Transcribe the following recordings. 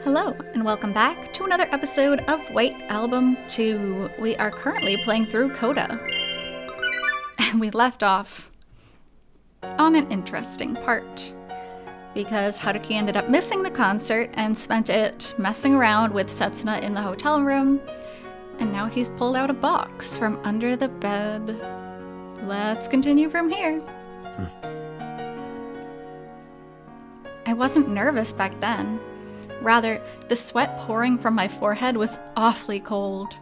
Hello, and welcome back to another episode of White Album 2. We are currently playing through CODA. And we left off on an interesting part, because Haruki ended up missing the concert and spent it messing around with Setsuna in the hotel room, and now he's pulled out a box from under the bed. Let's continue from here. I wasn't nervous back then. Rather, the sweat pouring from my forehead was awfully cold.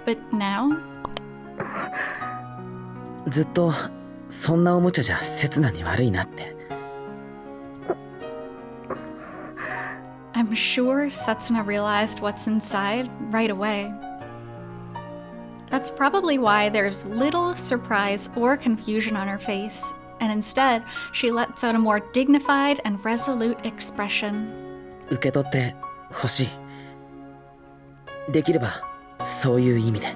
But now? ずっとそんなおもちゃじゃ刹那に悪いなって。I'm sure Setsuna realized what's inside right away. That's probably why there's little surprise or confusion on her face, and instead, she lets out a more dignified and resolute expression. 受け取ってほしい。できればそういう意味で。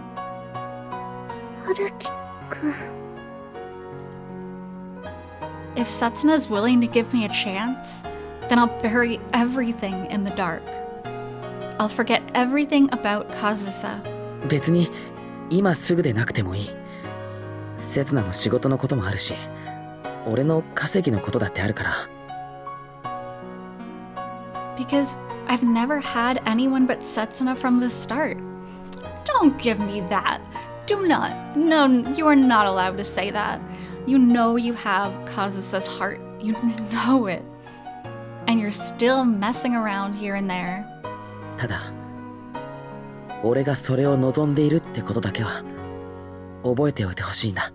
Haruki君。If Setsuna's willing to give me a chance, then I'll bury everything in the dark. I'll forget everything about Kazusa. 別に今すぐでなくてもいい。刹那の仕事のこともあるし、俺の稼ぎのことだってあるから。Because I've never had anyone but Setsuna from the start. Don't give me that. Do not. No, you are not allowed to say that. You know you have Kazusa's heart. You know it. And you're still messing around here and there. ただ、俺がそれを望んでいるってことだけは覚えておいてほしいんだ。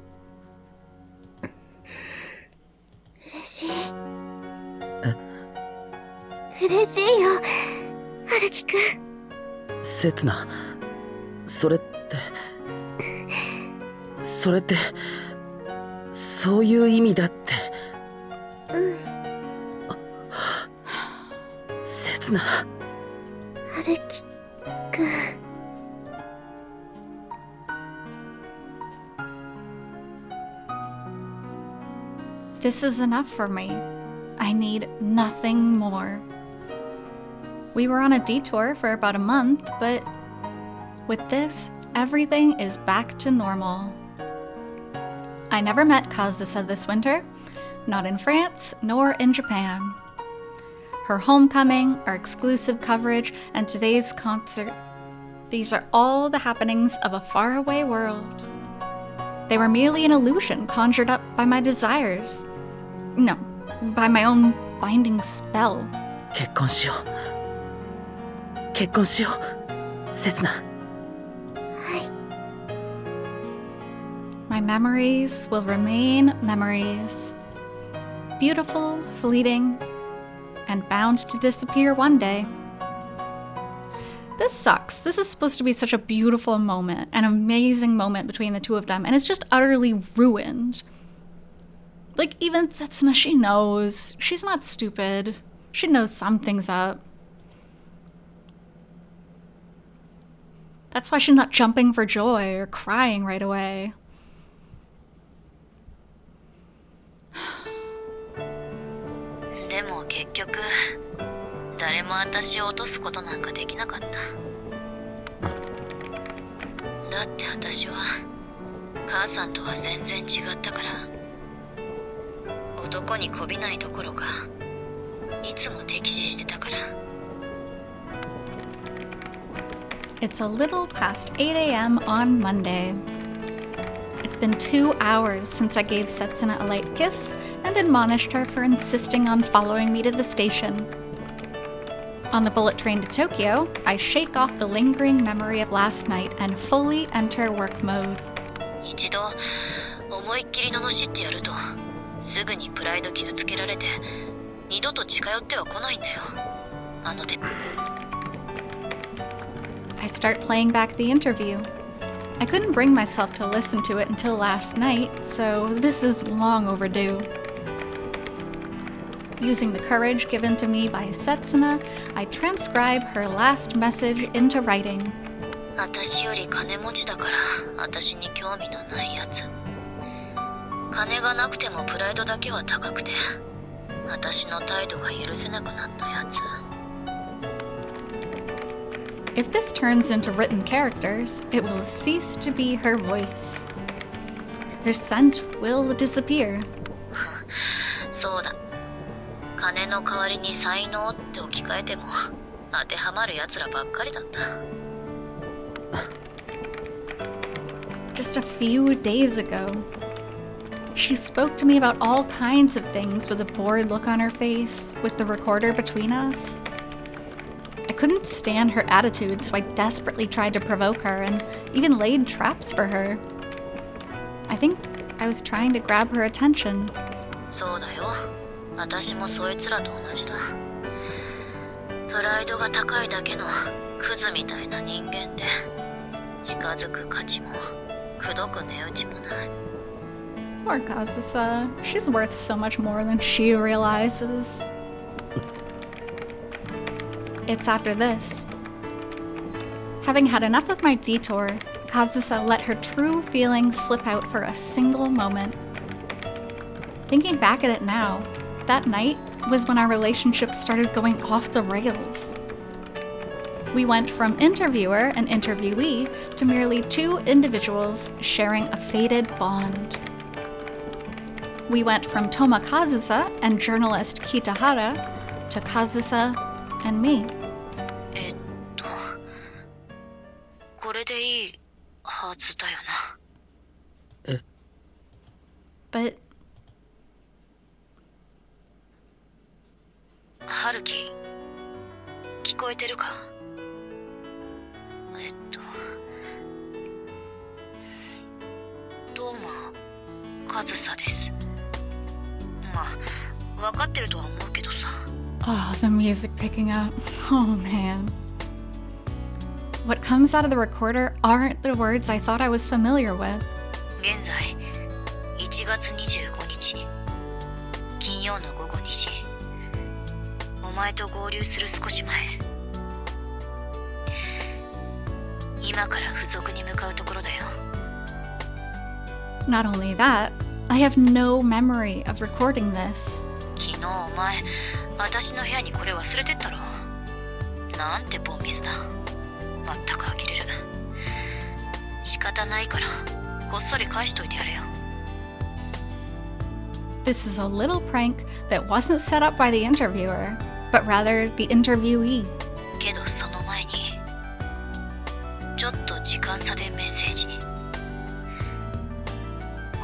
嬉しい。嬉しいよ、春樹くん。刹那、それってそういう意味だって。うん。刹那。春樹くん。This is enough for me. I need nothing more. We were on a detour for about a month, but with this, everything is back to normal. I never met Kazusa this winter, not in France nor in Japan. Her homecoming, our exclusive coverage, and today's concert, these are all the happenings of a faraway world. They were merely an illusion conjured up by my desires. No, by my own binding spell. 結婚しよう。結婚しよう、刹那。はい。My memories will remain memories. Beautiful, fleeting, and bound to disappear one day. This sucks. This is supposed to be such a beautiful moment, an amazing moment between the two of them, and it's just utterly ruined. Like, even Setsuna, she knows. She's not stupid. She knows something's up. That's why she's not jumping for joy or crying right away. でも結局、誰も私を落とすことなんかできなかった。だって私は母さんとは全然違ったから。男に媚びないどころか、いつも敵視してたから。It's a little past 8 a.m. on Monday. It's been 2 hours since I gave Setsuna a light kiss and admonished her for insisting on following me to the station. On the bullet train to Tokyo, I shake off the lingering memory of last night and fully enter work mode. 一度思いっきり罵ってやると、すぐにプライド傷つけられて、二度と近寄っては来ないんだよ。あので。I start playing back the interview. I couldn't bring myself to listen to it until last night, so this is long overdue. Using the courage given to me by Setsuna, I transcribe her last message into writing. 私より金持ちだから、私に興味のないやつ。金がなくてもプライドだけは高くて、私の態度が許せなくなったやつ。If this turns into written characters, it will cease to be her voice. Her scent will disappear. そうだ。金の代わりに才能って置き換えても当てはまる奴らばっかりだった。Just a few days ago, she spoke to me about all kinds of things with a bored look on her face, with the recorder between us. I couldn't stand her attitude, so I desperately tried to provoke her and even laid traps for her. I think I was trying to grab her attention. そうだよ。私もそいつらと同じだ。プライドが高いだけのクズみたいな人間で、近づく価値もくどく値打ちもない。Poor Kazusa. She's worth so much more than she realizes. It's after this. Having had enough of my detour, Kazusa let her true feelings slip out for a single moment. Thinking back at it now, that night was when our relationship started going off the rails. We went from interviewer and interviewee to merely two individuals sharing a faded bond. We went from Toma Kazusa and journalist Kitahara to Kazusa and me. これでいいはずだよな。But 春樹、聞こえてるか？どうも、カズサです。まあ、分かってるとは思うけどさ。oh, the music picking up. Oh man. What comes out of the recorder aren't the words I thought I was familiar with. 現在、1月25日、金曜の午後2時。お前と合流する少し前。今から付属に向かうところだよ。Not only that, I have no memory of recording this. 昨日お前、私の部屋にこれ忘れてったろ。なんてボンミスだ。まったく呆れる。仕方ないから、こっそり返しといてやれよ。This is a little prank that wasn't set up by the interviewer, but rather the interviewee. けどその前に、ちょっと時間差でメッセージ。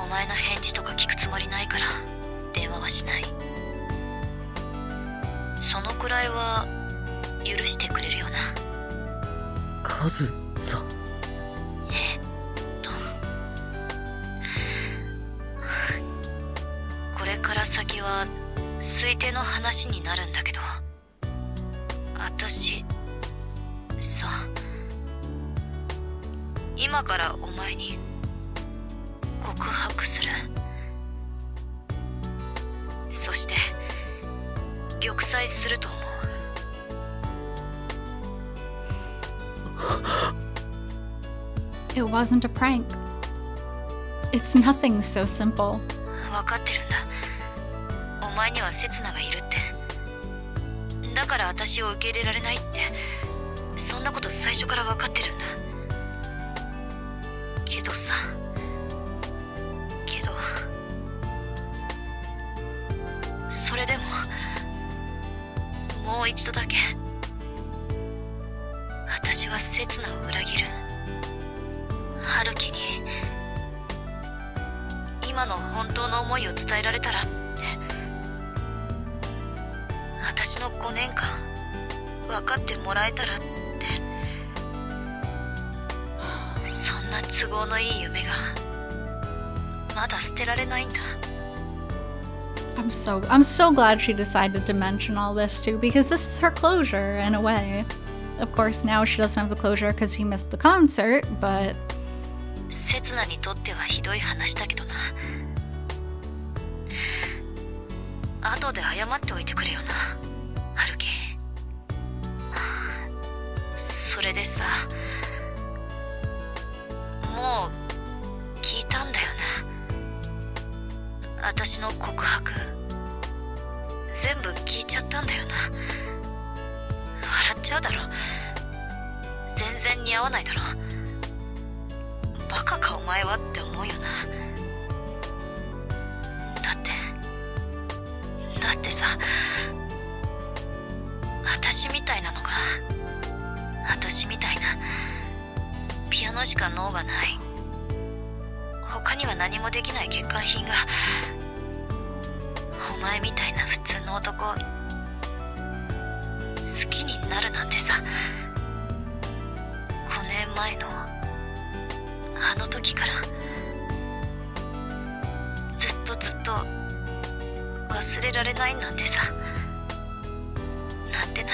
お前の返事とか聞くつもりないから電話はしない。そのくらいは許してくれるよな。カズサ。これから先は推定の話になるんだけど、私さ、今からお前に告白する。そして玉砕すると思う。It wasn't a prank. It's nothing so simple. 分かってるんだ。お前には刹那がいるって。だから私を受け入れられないって、そんなこと最初から分かってるんだ。けどさ、それでももう一度だけ私は刹那を裏切る。春樹に今の本当の思いを伝えられたらって。私の5年間分かってもらえたらって。そんな都合のいい夢がまだ捨てられないんだ。I'm so glad she decided to mention all this too, because this is her closure in a way. Of course, now she doesn't have the closure because he missed the concert, but 刹那にとってはひどい話だけどな。後で謝っておいてくれよな、春樹。それでさ、もう聞いたんだよな。私の告白全部聞いちゃったんだよな。笑っちゃうだろ。全然似合わないだろ。バカかお前はって思うよな。だってさ、私みたいなのが、私みたいなピアノしか脳がない、他には何もできない欠陥品が、お前みたいな普通の男好きになるなんてさ、5年前のあの時からずっと忘れられないなんてさ、なんてな、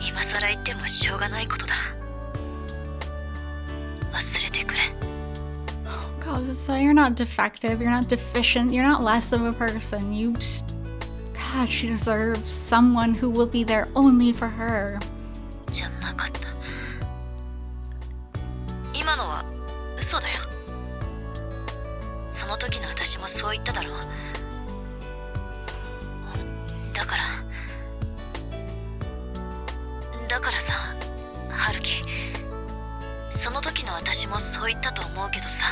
今更言ってもしょうがないことだ。忘れてくれ。Kazusa, you're not defective, you're not deficient, you're not less of a person. You just... God, she deserves someone who will be there only for her. じゃなかった。今のは嘘だよ。その時の私もそう言っただろう。だからさ、春樹、その時の私もそう言ったと思うけどさ、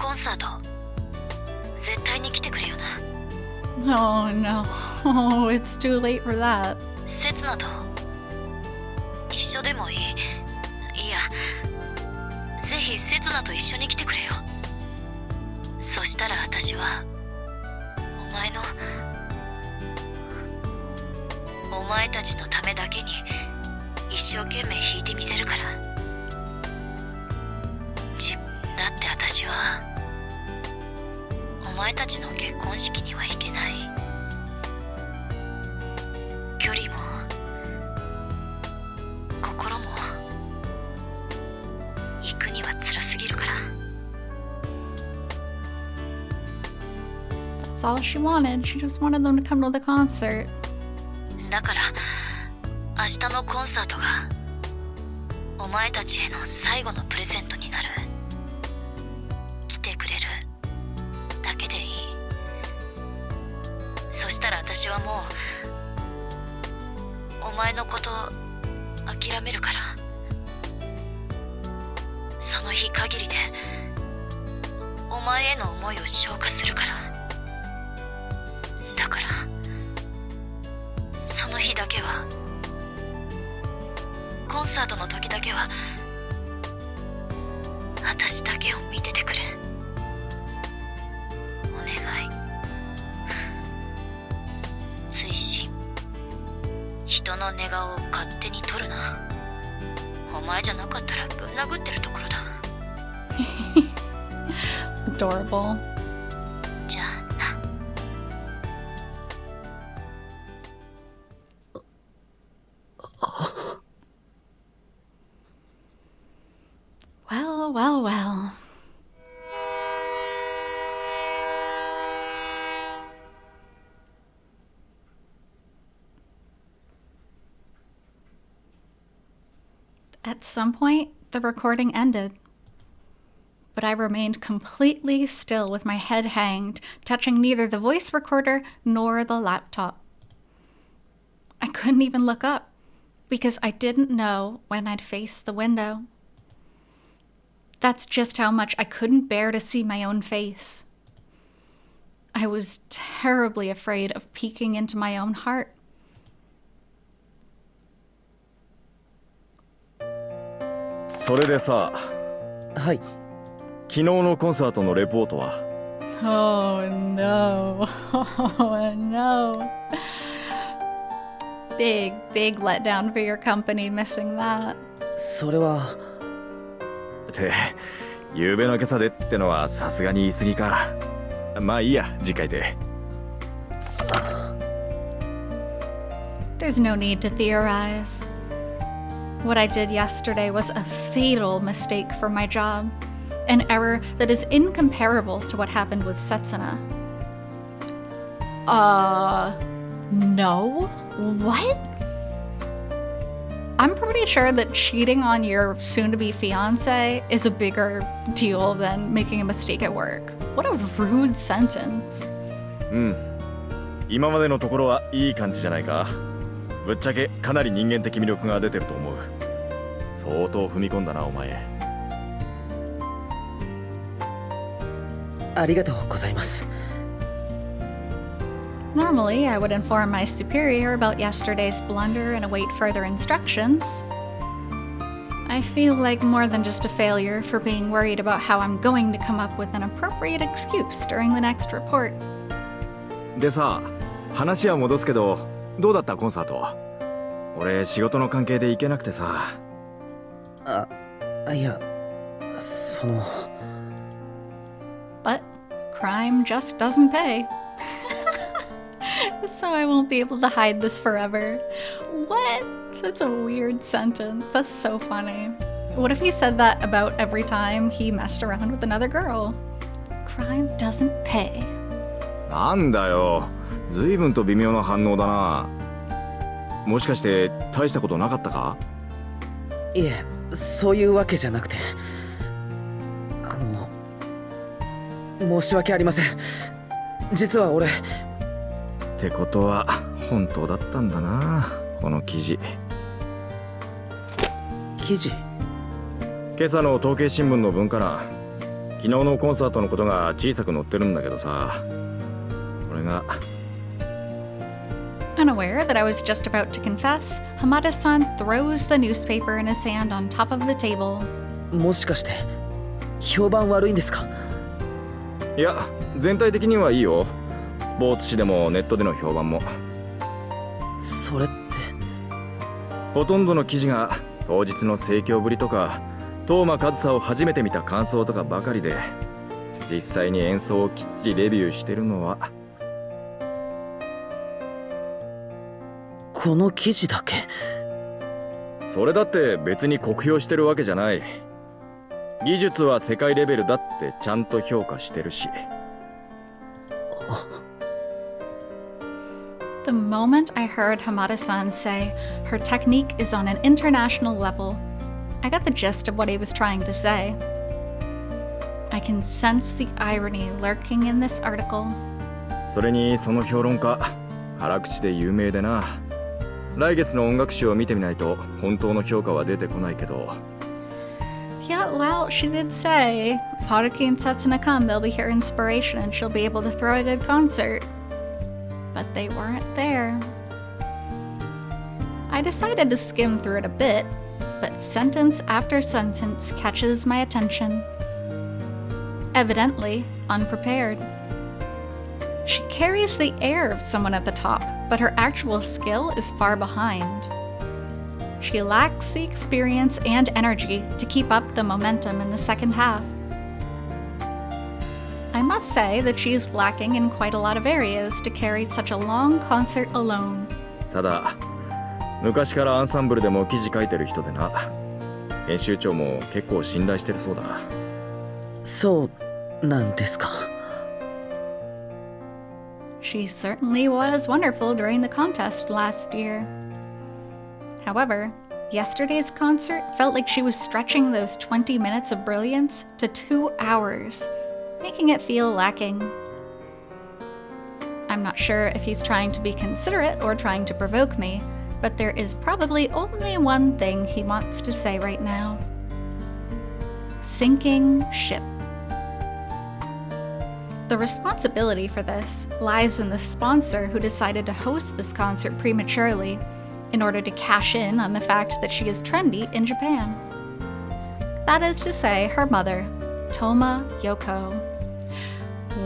コンサート絶対に来てくれよな。Oh no, oh, it's too late for that. セツナと一緒でもいい。いや、ぜひセツナと一緒に来てくれよ。そしたら私はお前たちのためだけに一生懸命弾いてみせるから。だって私はお前たちの結婚式には行けない。距離も心も行くには辛すぎるから。That's all she wanted. She just wanted them to come to the concert. だから明日のコンサートがお前たちへの最後のプレゼントになる。来てくれるだけでいい。そしたら私はもうお前のこと諦めるから。その日限りでお前への思いを消化するから。だからその日だけは、コンサートの時だけは私だけを見ててくれ。お願い。追伸、人の寝顔を勝手に取るな。お前じゃなかったらぶん殴ってるところだ。Adorable. じゃあな。Well. At some point, the recording ended. But I remained completely still with my head hanged, touching neither the voice recorder nor the laptop. I couldn't even look up because I didn't know when I'd face the window. That's just how much I couldn't bear to see my own face. I was terribly afraid of peeking into my own heart. それでさ、はい。昨日のコンサートのレポートは？ Oh no. Oh no. Big letdown for your company missing that. それは。って夕べの今朝でってのはさすがに言い過ぎか。まあいいや、次回で。There's no need to theorize. What I did yesterday was a fatal mistake for my job, an error that is incomparable to what happened with Setsuna. No? What? I'm pretty sure that cheating on your soon-to-be fiancé is a bigger deal than making a mistake at work. What a rude sentence. 今までのところはいい感じじゃないか。ぶっちゃけかなり人間的魅力が出てると思う。相当踏み込んだな、お前。ありがとうございます。Normally, I would inform my superior about yesterday's blunder and await further instructions. I feel like more than just a failure for being worried about how I'm going to come up with an appropriate excuse during the next report. でさ、話は戻すけど、どうだったコンサート？俺、仕事の関係で行けなくてさ。いや、その。But crime just doesn't pay. So I won't be able to hide this forever. What? That's a weird sentence. That's so funny. What if he said that about every time he messed around with another girl? Crime doesn't pay. なんだよ。随分と微妙な反応だな。もしかして大したことなかったか？いえ、そういうわけじゃなくて。申し訳ありません。実は俺。ってことは本当だったんだな、この記事。記事？今朝の統計新聞の文化欄、昨日のコンサートのことが小さく載ってるんだけどさ、これが。Unaware that I was just about to confess, Hamada-san throws the newspaper in his hand on top of the table. もしかして評判悪いんですか？いや、全体的にはいいよ。スポーツ紙でもネットでの評判も。それってほとんどの記事が当日の盛況ぶりとか、當間和沙を初めて見た感想とかばかりで、実際に演奏をきっちりレビューしてるのは。この記事だけ？それだって別に酷評してるわけじゃない。技術は世界レベルだってちゃんと評価してるし。The moment I heard Hamada-san say her technique is on an international level, I got the gist of what he was trying to say. I can sense the irony lurking in this article. それにその評論家、辛口で有名でな。来月の音楽誌を見てみないと本当の評価は出てこないけど。Yeah, well, she did say, if Haruki and Setsuna come, they'll be her inspiration and she'll be able to throw a good concert. But they weren't there. I decided to skim through it a bit, but sentence after sentence catches my attention. Evidently unprepared. She carries the air of someone at the top, but her actual skill is far behind. She lacks the experience and energy to keep up the momentum in the second half. I must say that she's lacking in quite a lot of areas to carry such a long concert alone. ただ、昔からアンサンブルでも記事書いてる人でな。編集長も結構信頼してるそうだ。そうなんですか。She certainly was wonderful during the contest last year. However, yesterday's concert felt like she was stretching those 20 minutes of brilliance to 2 hours, making it feel lacking. I'm not sure if he's trying to be considerate or trying to provoke me, but there is probably only one thing he wants to say right now. Sinking ship. The responsibility for this lies in the sponsor who decided to host this concert prematurely in order to cash in on the fact that she is trendy in Japan. That is to say, her mother, Toma Yoko.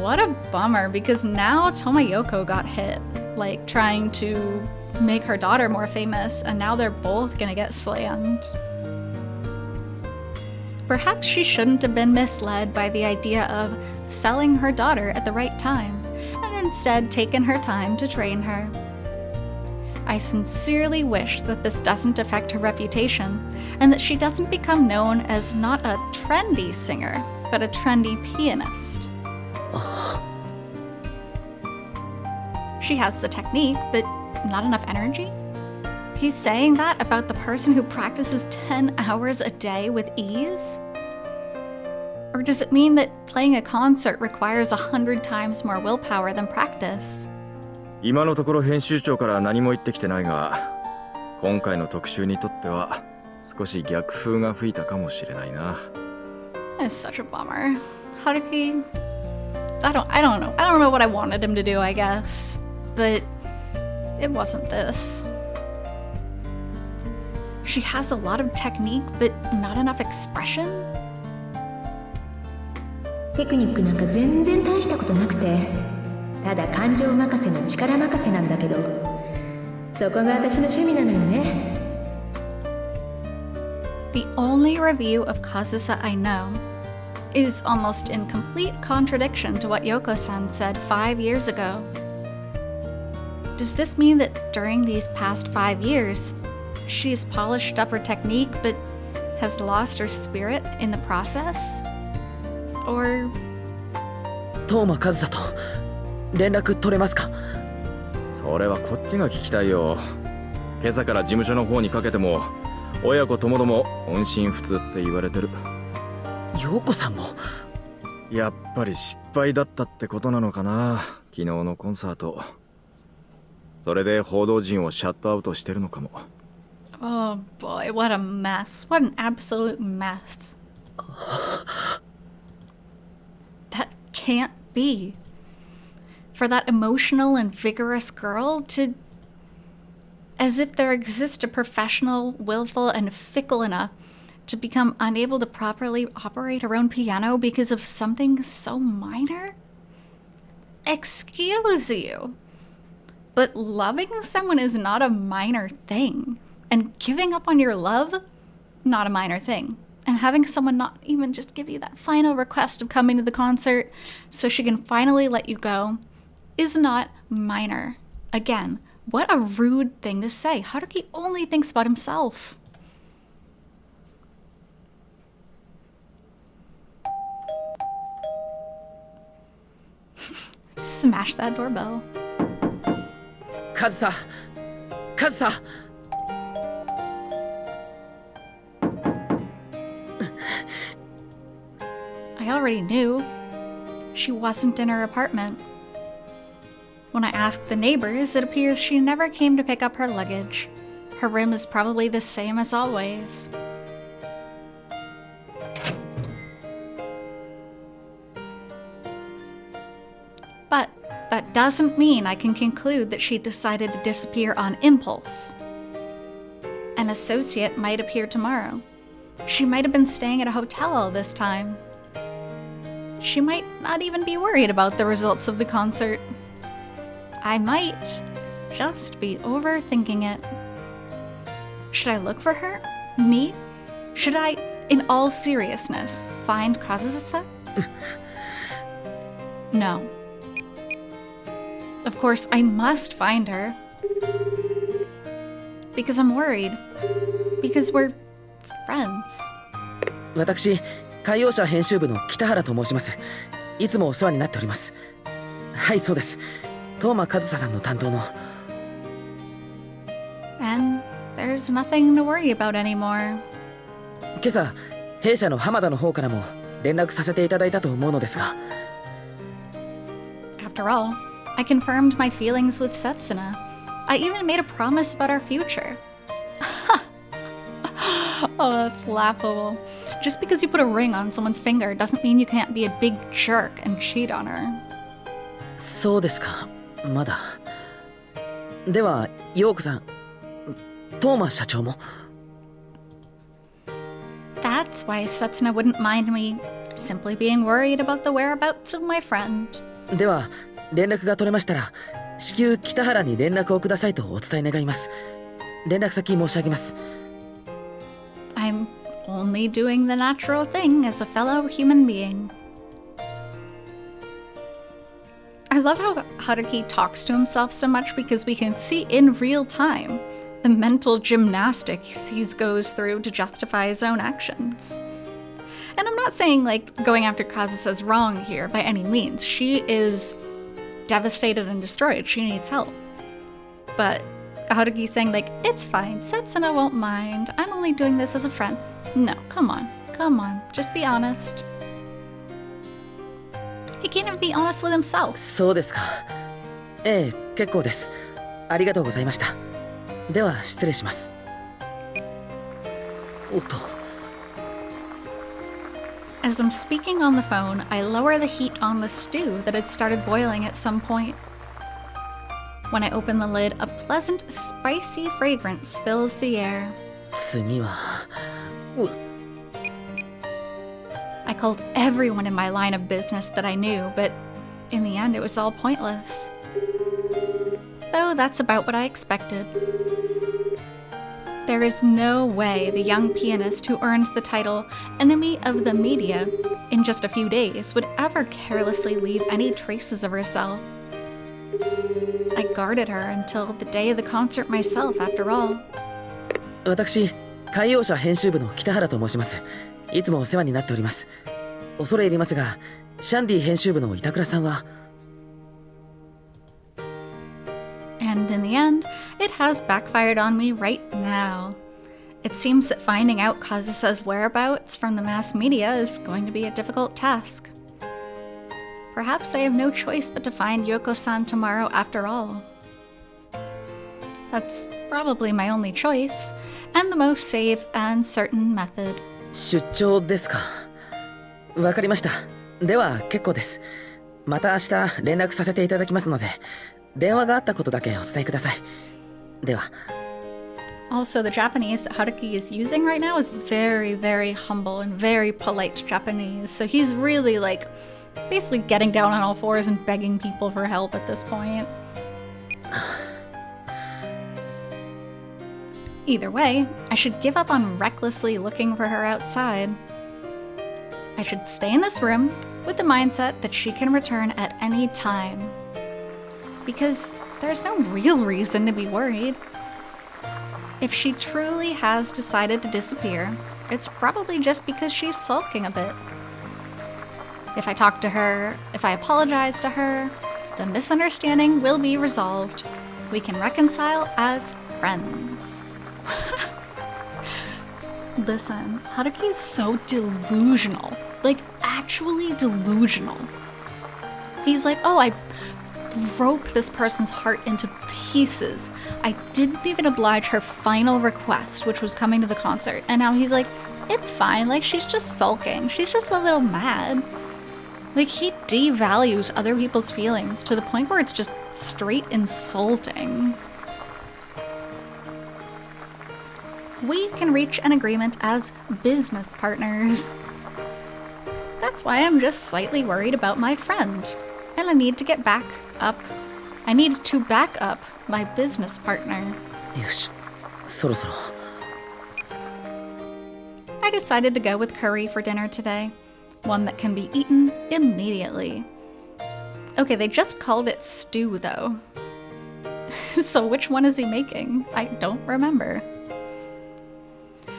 What a bummer, because now Toma Yoko got hit, like trying to make her daughter more famous, and now they're both gonna get slammed. Perhaps she shouldn't have been misled by the idea of selling her daughter at the right time, and instead taken her time to train her. I sincerely wish that this doesn't affect her reputation, and that she doesn't become known as not a trendy singer, but a trendy pianist. She has the technique, but not enough energy? He's saying that about the person who practices 10 hours a day with ease? Or does it mean that playing a concert requires 100 times more willpower than practice? 今のところ編集長から何も言ってきてないが、今回の特集にとっては少し逆風が吹いたかもしれないな。 It's such a bummer. Haruki, I don't know. I don't know what I wanted him to do, I guess. But it wasn't this. She has a lot of technique, but not enough expression? テクニックなんか全然大したことなくて、ただ感情任せの力任せなんだけど、そこが私の趣味なのよね。The only review of Kazusa I know is almost in complete contradiction to what Yoko-san said 5 years ago. Does this mean that during these past 5 years, she's polished up her technique but has lost her spirit in the process? Or... トーマカズサと連絡取れますか？それはこっちが聞きたいよ。今朝から事務所の方にかけても親子ともども音信不通って言われてる。陽子さんも。やっぱり失敗だったってことなのかな、昨日のコンサート。それで報道陣をシャットアウトしてるのかも。 Oh boy, what a mess. What an absolute mess. That can't be. For that emotional and vigorous girl to... As if there exists a professional, willful, and fickle enough to become unable to properly operate her own piano because of something so minor? Excuse you. But loving someone is not a minor thing. And giving up on your love, not a minor thing. And having someone not even just give you that final request of coming to the concert so she can finally let you go is not minor. Again, what a rude thing to say. Haruki only thinks about himself. Smash that doorbell. カズサ、カズサ。I already knew. She wasn't in her apartment. When I asked the neighbors, it appears she never came to pick up her luggage. Her room is probably the same as always. But that doesn't mean I can conclude that she decided to disappear on impulse. An associate might appear tomorrow. She might have been staying at a hotel all this time. She might not even be worried about the results of the concert. I might just be overthinking it. Should I look for her? Me? Should I, in all seriousness, find Kazusa? No. Of course, I must find her. Because I'm worried. Because we're friends. 私、海洋社編集部の北原と申します。いつもお世話になっております。はい、そうです。トーマカズサさんの担当の。And there's nothing to worry about anymore. 今朝、弊社の浜田の方からも連絡させていただいたと思うのですが。After all, I confirmed my feelings with Setsuna. I even made a promise about our future. Oh, that's laughable. Just because you put a ring on someone's finger doesn't mean you can't be a big jerk and cheat on her. そうですか、まだ。では、陽子さん、トーマ社長も。That's why Setsuna wouldn't mind me simply being worried about the whereabouts of my friend. では、連絡が取れましたら、至急北原に連絡をくださいとお伝え願います。連絡先申し上げます。I'm only doing the natural thing as a fellow human being. I love how Haruki talks to himself so much because we can see in real time the mental gymnastics he goes through to justify his own actions. And I'm not saying like going after Kazusa's wrong here by any means. She is devastated and destroyed. She needs help. But Haruki saying like, it's fine, Setsuna won't mind. I'm only doing this as a friend. No, come on, just be honest. He can't even be honest with himself. そうですか。ええ、結構です。ありがとうございました。では失礼します。おっと。 As I'm speaking on the phone, I lower the heat on the stew that had started boiling at some point. When I open the lid, a pleasant, spicy fragrance fills the air. 次は。I called everyone in my line of business that I knew, but in the end it was all pointless. Though that's about what I expected. There is no way the young pianist who earned the title Enemy of the Media in just a few days would ever carelessly leave any traces of herself. I guarded her until the day of the concert myself, after all. 私、海洋社編集部の北原と申します。いつもお世話になっております。恐れ入りますが、シャンディ編集部の板倉さんは。 And in the end, it has backfired on me right now. It seems that finding out Kazusa's whereabouts from the mass media is going to be a difficult task. Perhaps I have no choice but to find Yoko-san tomorrow after all. That's probably my only choice, and the most safe and certain method. 出張ですか。わかりました。では結構です。また明日連絡させていただきますので、電話があったことだけお伝えください。では。 Also, the Japanese that Haruki is using right now is very, very humble and very polite Japanese. So he's really like basically getting down on all fours and begging people for help at this point. Either way, I should give up on recklessly looking for her outside. I should stay in this room with the mindset that she can return at any time. Because there's no real reason to be worried. If she truly has decided to disappear, it's probably just because she's sulking a bit. If I talk to her, if I apologize to her, the misunderstanding will be resolved. We can reconcile as friends. Listen, Haruki is so delusional. Like, actually delusional. He's like, oh, I broke this person's heart into pieces. I didn't even oblige her final request, which was coming to the concert. And now he's like, it's fine. Like, she's just sulking. She's just a little mad. Like, he devalues other people's feelings to the point where it's just straight insulting. We can reach an agreement as business partners. That's why I'm just slightly worried about my friend. And I need to get back up. I need to back up my business partner. よし、そろそろ。I decided to go with curry for dinner today. One that can be eaten immediately. Okay, they just called it stew though. So which one is he making? I don't remember.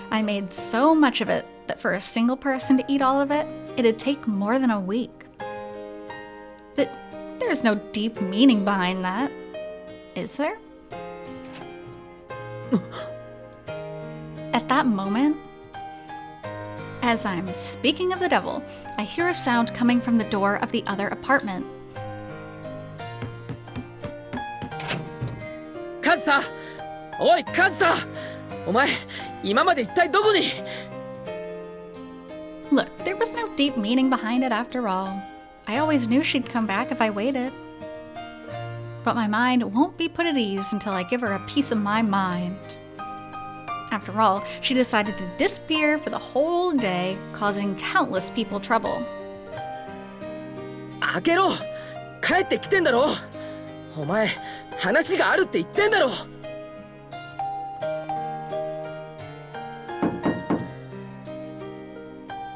I made so much of it that for a single person to eat all of it, it'd take more than a week. But there's no deep meaning behind that, is there? At that moment, as I'm speaking of the devil, I hear a sound coming from the door of the other apartment. カズサ！おい、カズサ！お前、今まで一体どこに？ Look, there was no deep meaning behind it after all. I always knew she'd come back if I waited. But my mind won't be put at ease until I give her a piece of my mind. After all, she decided to disappear for the whole day, causing countless people trouble. 開けろ！帰ってきてんだろ！お前、話があるって言ってんだろ！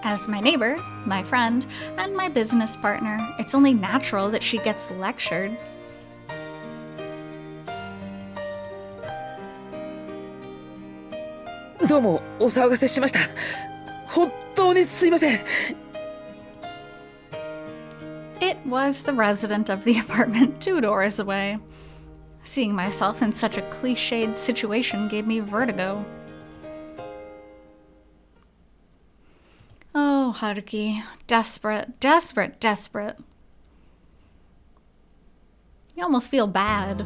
As my neighbor, my friend, and my business partner, it's only natural that she gets lectured. どうもお騒がせしました。本当にすいません。 It was the resident of the apartment 2 doors away. Seeing myself in such a cliched situation gave me vertigo. Oh, Haruki. Desperate, desperate, desperate. You almost feel bad.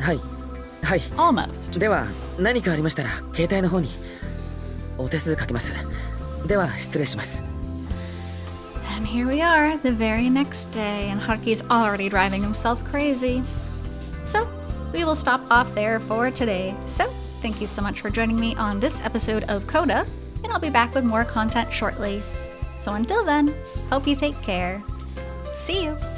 はい、はい。 Almost. では何かありましたら携帯の方にお手数かけます。では失礼します。 And here we are, the very next day, and Haruki's already driving himself crazy. So, we will stop off there for today. So, thank you so much for joining me on this episode of CODA, and I'll be back with more content shortly. So until then, hope you take care. See you!